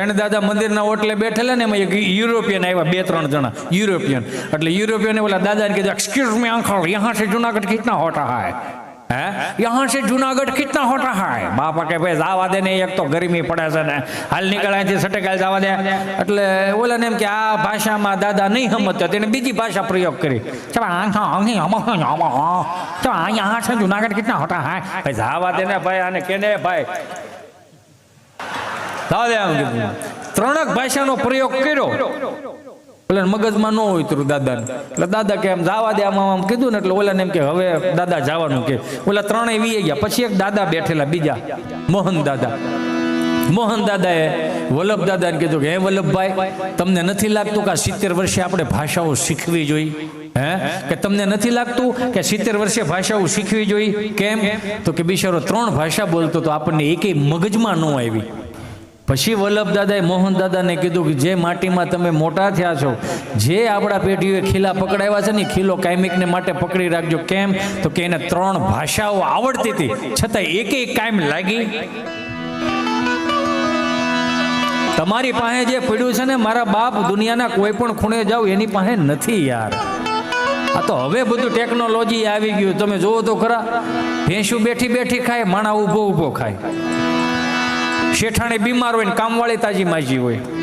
ત્રણ દાદા મંદિરના ઓટલે બેઠેલા ને એમાં એક યુરોપિયન આવ્યા, 2-3 જણા યુરોપિયન. એટલે યુરોપિયન ઓલા દાદાને કીધું, एक्सक्यूज मी अंकल, यहाँ से जूनागढ़ कितना होता है? यहाँ से जूनागढ़ कितना होता है? बापा के भाई जावा दे ने, एक तो गर्मी પડે છે ને, હાલ નીકળાયથી સટેકાલ જવા દે. એટલે ઓલાને એમ કે આ ભાષામાં દાદા નહીં સમજતા, તેને બીજી ભાષા પ્રયોગ કરી. यहाँ से जूनागढ़ कितना होता है? भाई जावा दે ને ભાઈ, આને કેને ભાઈ જવા દે એમ કીધું. 3 ભાષાનો પ્રયોગ કર્યો. ઓલા મગજમાં ન ઉતર્યું દાદાને. એટલે દાદા કે એમ જવા દે આમ કીધું ને, એટલે ઓલાને એમ કે હવે દાદા જવાનું કે. ઓલા 3 વી ગયા. પછી એક દાદા બેઠેલા બીજા, મોહન દાદા. મોહન દાદાએ વલ્લભ દાદાને કીધું કે હે વલ્લભભાઈ, તમને નથી લાગતું કે 70 વર્ષે આપણે ભાષાઓ શીખવી જોઈએ? કે તમને નથી લાગતું કે 70 વર્ષે ભાષાઓ શીખવી જોઈએ? કેમ? તો કે બિચારો 3 ભાષા બોલતો તો આપણને એકેય મગજમાં ન આવી. પછી વલ્લભ દાદાએ મોહન દાદાને કીધું કે જે માટીમાં તમે મોટા થયા છો, જે આપણા પેઢીઓએ ખીલા પકડાવ્યા છે ને, ખીલો કાયમિકને માટે પકડી રાખજો. કેમ? તો કે એને 3 ભાષાઓ આવડતી હતી, છતાં એકેય કાયમ લાગી. તમારી પાસે જે પડ્યું છે ને મારા બાપ, દુનિયાના કોઈ પણ ખૂણે જાવ એની પાસે નથી યાર. આ તો હવે બધું ટેકનોલોજી આવી ગયું. તમે જોવો તો ખરા, ભેંસું બેઠી બેઠી ખાય, માણા ઊભો ઊભો ખાય. શેઠાણી બીમાર હોય ને કામવાળી તાજી માજી હોય.